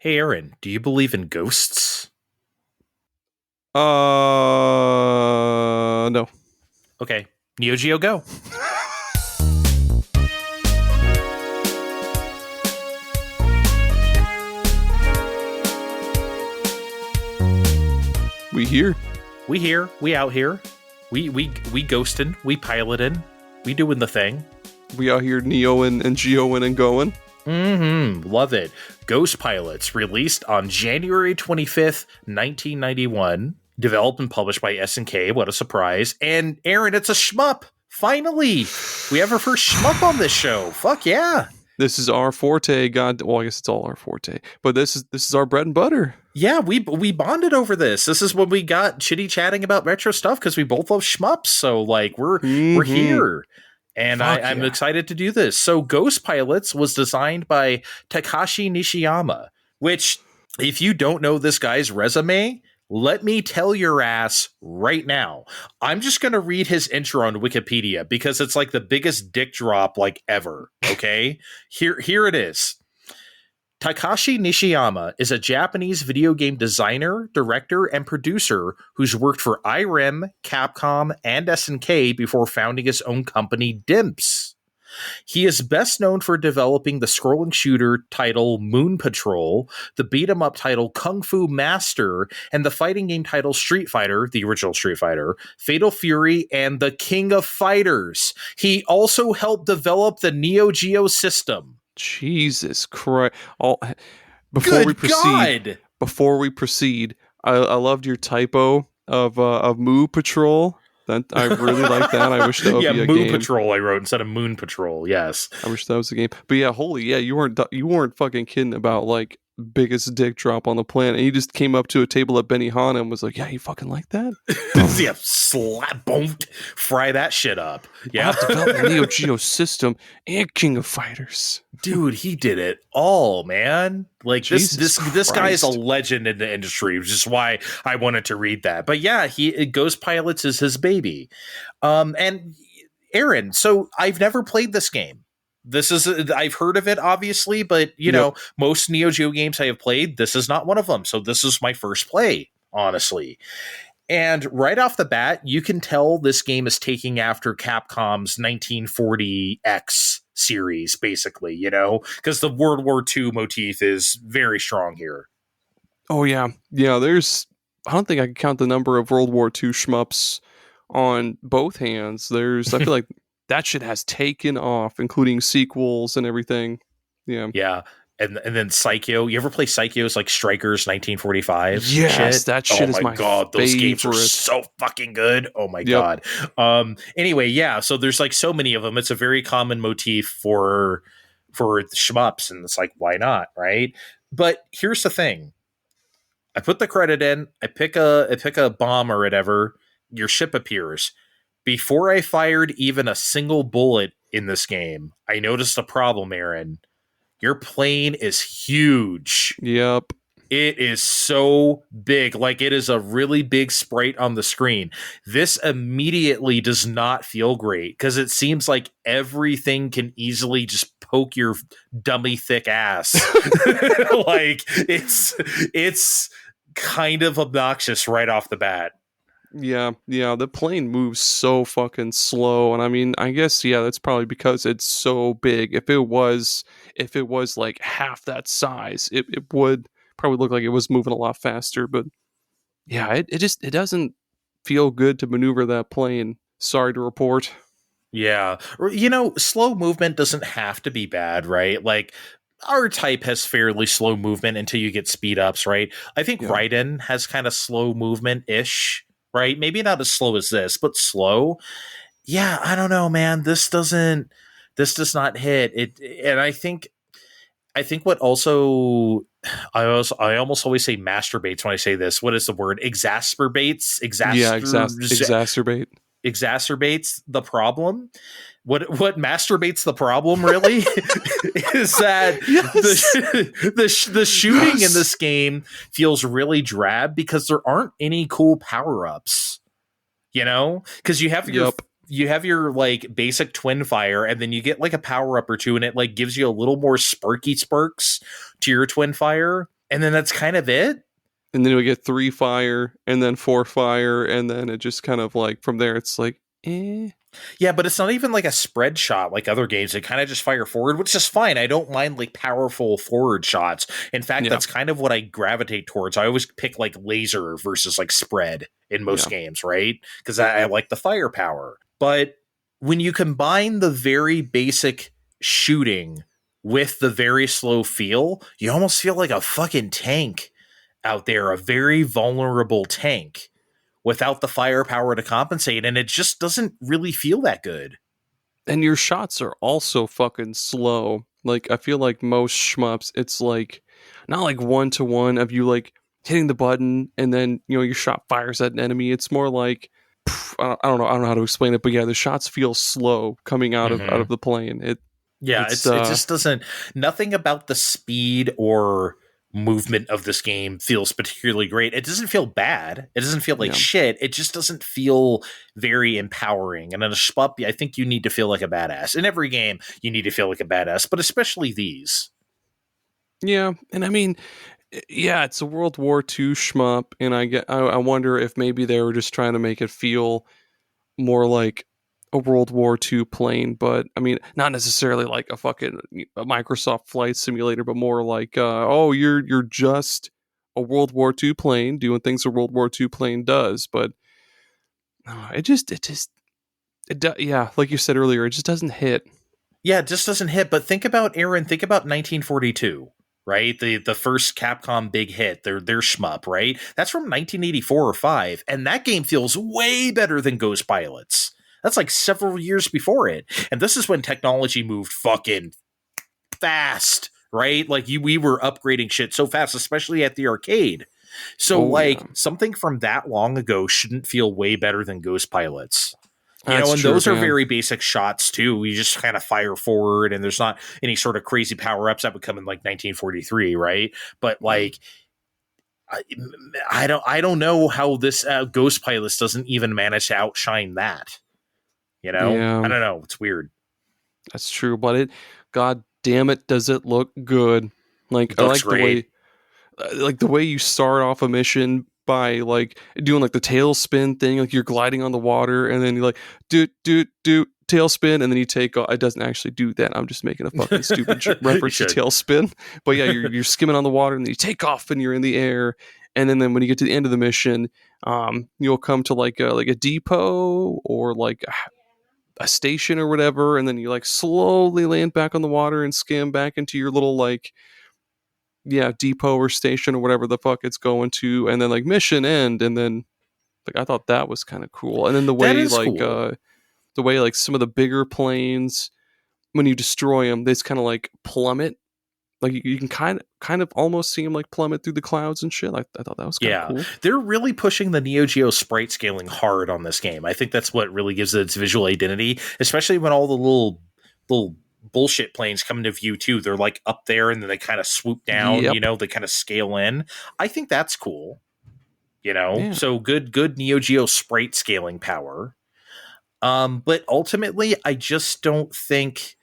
Hey, Aaron, do you believe in ghosts? No. Okay, Neo Geo Go. We here. We here, we out here. We ghosting, we piloting, we doing the thing. We out here Neoing and Geoing and going. Love it. Ghost Pilots, released on January 25th, 1991. Developed and published by SNK. What a surprise. And Aaron, it's a shmup. Finally, we have our first shmup on this show. Fuck yeah. This is our forte. God, well, I guess it's all our forte, but this is our bread and butter. Yeah, we bonded over this. This is when we got chitty chatting about retro stuff because we both love shmups. So like we're here, and I'm excited to do this. So Ghost Pilots was designed by Takashi Nishiyama, which if you don't know this guy's resume, let me tell your ass right now. I'm just going to read his intro on Wikipedia because it's like the biggest dick drop like ever. Okay, here it is. Takashi Nishiyama is a Japanese video game designer, director, and producer who's worked for IREM, Capcom, and SNK before founding his own company, Dimps. He is best known for developing the scrolling shooter title Moon Patrol, the beat-em-up title Kung Fu Master, and the fighting game title Street Fighter, the original Street Fighter, Fatal Fury, and the King of Fighters. He also helped develop the Neo Geo system. Jesus Christ! Before we proceed, I loved your typo of Moo Patrol. That I really like that. I wish that would be a Moon game. Patrol I wrote instead of Moon Patrol. Yes, I wish that was a game. But yeah, you weren't fucking kidding about like biggest dick drop on the planet. And he just came up to a table at Benihana and was like, "Yeah, you fucking like that? Yeah, slap, boom, fry that shit up." Yeah, I've developed the Neo Geo system and King of Fighters. Dude, he did it all, man. Like this guy is a legend in the industry, which is why I wanted to read that. But yeah, Ghost Pilots is his baby. And Aaron, so I've never played this game. I've heard of it, obviously, but you know, most Neo Geo games I have played, this is not one of them. So this is my first play, honestly. And right off the bat, you can tell this game is taking after Capcom's 1940X series, basically, you know, because the World War II motif is very strong here. Oh, yeah. Yeah, I don't think I can count the number of World War II shmups on both hands. I feel like that shit has taken off, including sequels and everything. Yeah. Yeah. And then Psycho. You ever play Psycho's like Strikers 1945? Yes, shit? that shit is my god. Those games are so fucking good. Oh my god. Anyway, yeah. So there's like so many of them. It's a very common motif for shmups, and it's like, why not, right? But here's the thing. I put the credit in. I pick a bomb or whatever. Your ship appears. Before I fired even a single bullet in this game, I noticed a problem, Aaron. Your plane is huge. Yep. It is so big. Like, it is a really big sprite on the screen. This immediately does not feel great because it seems like everything can easily just poke your dummy thick ass. Like, it's kind of obnoxious right off the bat. Yeah, the plane moves so fucking slow, and I mean, I guess that's probably because it's so big. If it was like half that size, it would probably look like it was moving a lot faster. But yeah, it doesn't feel good to maneuver that plane. Sorry to report. Yeah, you know, slow movement doesn't have to be bad, right? Like, R-Type has fairly slow movement until you get speed ups, right? I think Raiden has kind of slow movement ish. Right? Maybe not as slow as this, but slow. Yeah, I don't know, man. This does not hit it. And I think what also, I almost always say masturbates when I say this. What is the word? Exacerbates? Exacerbate. Exacerbates the problem. What masturbates the problem really is that the shooting in this game feels really drab because there aren't any cool power-ups, you know, because you have your like basic twin fire, and then you get like a power-up or two, and it like gives you a little more sparks to your twin fire. and then that's kind of it. And then we get 3 fire, and then 4 fire, and then it just kind of like from there it's like, eh. Yeah, but it's not even like a spread shot like other games. They kind of just fire forward, which is fine. I don't mind like powerful forward shots. In fact, Yeah, that's kind of what I gravitate towards. I always pick like laser versus like spread in most yeah. games, right? Because I like the firepower. But when you combine the very basic shooting with the very slow feel, you almost feel like a fucking tank out there, a very vulnerable tank without the firepower to compensate, and it just doesn't really feel that good. And your shots are also fucking slow. Like I feel like most shmups, it's like not like 1-to-1 of you like hitting the button and then your shot fires at an enemy. It's more like I don't know how to explain it, but yeah, the shots feel slow coming out of Mm-hmm. the plane. Yeah, It's it just doesn't. Nothing about the speed or movement of this game feels particularly great. It doesn't feel bad. It doesn't feel like yeah. shit. It just doesn't feel very empowering. And in a shmup, I think you need to feel like a badass. In every game, you need to feel like a badass, but especially these. Yeah, and I mean, yeah, it's a World War II shmup, and I wonder if maybe they were just trying to make it feel more like a World War II plane, but I mean, not necessarily like a fucking a Microsoft flight simulator, but more like, oh, you're just a World War II plane doing things a World War II plane does. But yeah, like you said earlier, it just doesn't hit. Yeah, it just doesn't hit. But think about Aaron. Think about 1942, right? The first Capcom big hit, their shmup, right? That's from 1984 or five, and that game feels way better than Ghost Pilots. That's like several years before it, and this is when technology moved fucking fast, right? Like we were upgrading shit so fast, especially at the arcade. So Oh yeah, like something from that long ago shouldn't feel way better than Ghost Pilots. that's And true, those are man. very basic shots too. You just kind of fire forward, and there's not any sort of crazy power ups that would come in like 1943, right? But Yeah, like, I, I don't know how this Ghost Pilots doesn't even manage to outshine that. I yeah, don't know. It's weird. that's true. But god damn it, does it look good? Like It I looks like the way great. like the way you start off a mission by like doing like the tailspin thing, like you're gliding on the water, and then you like do tailspin, and then you take off. It doesn't actually do that. I'm just making a fucking stupid You reference to should. tailspin. But yeah, you're skimming on the water, and then you take off, and you're in the air. And then when you get to the end of the mission, you'll come to like a depot or like a station or whatever, and then you like slowly land back on the water and skim back into your little like depot or station or whatever the fuck it's going to, and then like mission end, and then like I thought that was kind of cool. And then That is cool. the way like some of the bigger planes, when you destroy them, they just kind of like plummet. Like you can kind of almost see them like plummet through the clouds and shit. I thought that was kind of Yeah, cool. they're really pushing the Neo Geo sprite scaling hard on this game. I think that's what really gives it its visual identity, especially when all the little bullshit planes come into view too. They're like up there and then they kind of swoop down, Yep. they kind of scale in. I think that's cool, Yeah. So good Neo Geo sprite scaling power. But ultimately I just don't think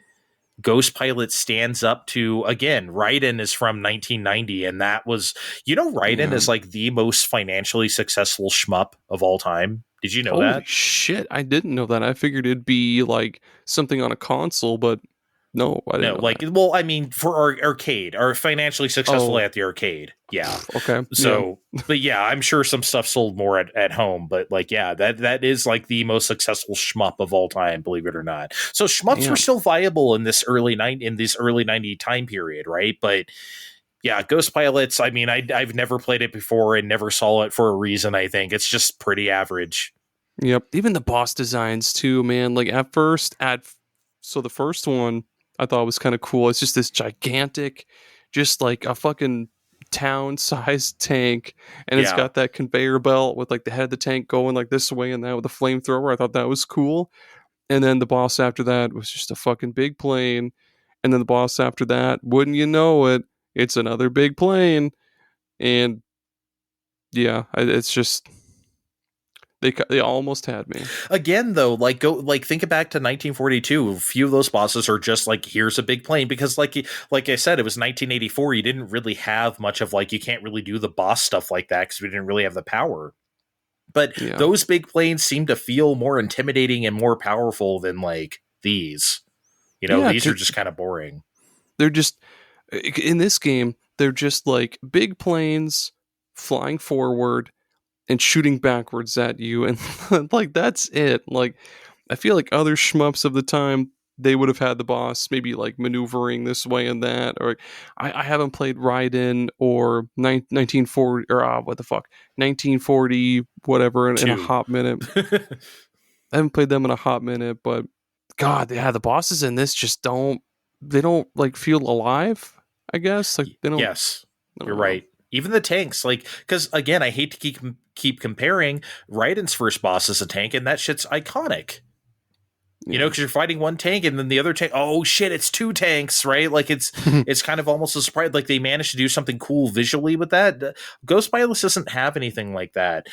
Ghost Pilot stands up to, again, Raiden is from 1990, and that was, Raiden Yeah. is like the most financially successful shmup of all time. Did you know Holy that? shit! I didn't know that. I figured it'd be like something on a console, but no, I didn't No, know like, that. well, I mean, for our arcade, or financially successful Oh, at the arcade. Yeah. okay. Yeah. So, but yeah, I'm sure some stuff sold more at home, but like, yeah, that is like the most successful shmup of all time, believe it or not. So shmups were Damn. still viable in this early 90 time period, right? But yeah, Ghost Pilots, I mean, I've never played it before and never saw it for a reason, I think. It's just pretty average. Yep. Even the boss designs too, man. Like so the first one I thought was kind of cool. It's just this gigantic, just like a fucking town-sized tank, and it's Yeah. got that conveyor belt with like the head of the tank going like this way and that with a flamethrower. I thought that was cool. And then the boss after that was just a fucking big plane. And then the boss after that, wouldn't you know it, it's another big plane. And yeah, it's just They almost had me. Again, though, like think back to 1942. A few of those bosses are just like, here's a big plane, because like I said, it was 1984. You didn't really have much of like, you can't really do the boss stuff like that because we didn't really have the power. But those big planes seem to feel more intimidating and more powerful than like these. These are just kind of boring. They're just, in this game, they're just like big planes flying forward and shooting backwards at you, and like that's it. Like, I feel like other shmups of the time, they would have had the boss maybe like maneuvering this way and that. Or I haven't played Raiden or 1940 or what the fuck 1940 whatever in a hot minute. I haven't played them in a hot minute, but God, the bosses in this just don't like feel alive, I guess. Like they don't. Yes, you're right. Even the tanks, like, because again, I hate to keep comparing. Raiden's first boss is a tank, and that shit's iconic. Because you're fighting one tank, and then the other tank. Oh shit, it's two tanks, right? Like it's kind of almost a surprise. Like they managed to do something cool visually with that. Ghost Pilots doesn't have anything like that.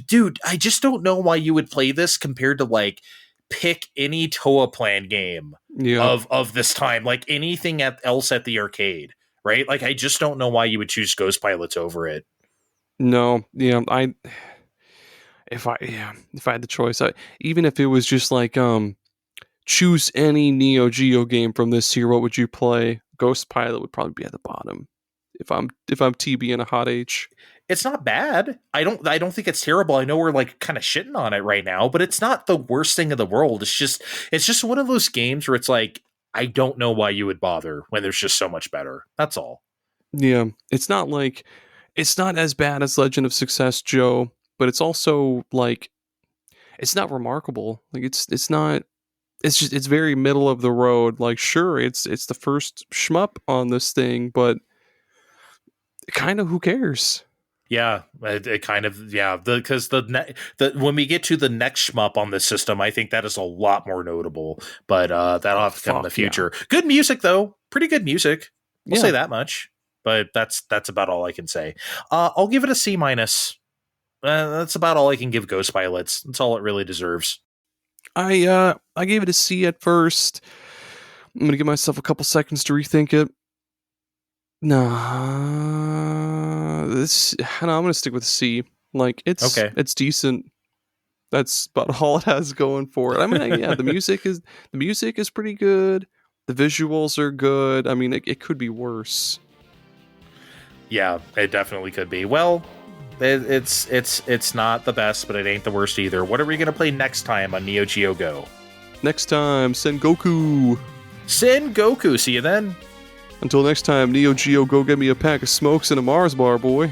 Dude, I just don't know why you would play this compared to like pick any Toa Plan game of this time, like anything else at the arcade. Right? Like, I just don't know why you would choose Ghost Pilots over it. No, if I had the choice, even if it was just like choose any Neo Geo game from this year, what would you play? Ghost Pilot would probably be at the bottom. If I'm TB in a hot H. It's not bad. I don't think it's terrible. I know we're like kind of shitting on it right now, but it's not the worst thing in the world. It's just one of those games where it's like, I don't know why you would bother when there's just so much better. That's all. Yeah, it's not as bad as Legend of Success, Joe, but it's also like it's not remarkable. Like it's not. It's very middle of the road. Like sure, it's the first shmup on this thing, but kind of who cares? Yeah, it kind of because when we get to the next shmup on this system, I think that is a lot more notable. But that'll have to come in the future. Yeah. Good music though, pretty good music. I'll say that much. But that's about all I can say. I'll give it a C-. That's about all I can give Ghost Pilots. That's all it really deserves. I gave it a C at first. I'm gonna give myself a couple seconds to rethink it. I'm gonna stick with C. Like it's decent. That's about all it has going for it. I mean, the music is pretty good. The visuals are good. I mean, it could be worse. Yeah, it definitely could be. Well, it's not the best, but it ain't the worst either. What are we gonna play next time on Neo Geo Go? Next time, Sengoku. Sengoku. See you then. Until next time, Neo Geo, go get me a pack of smokes and a Mars bar, boy.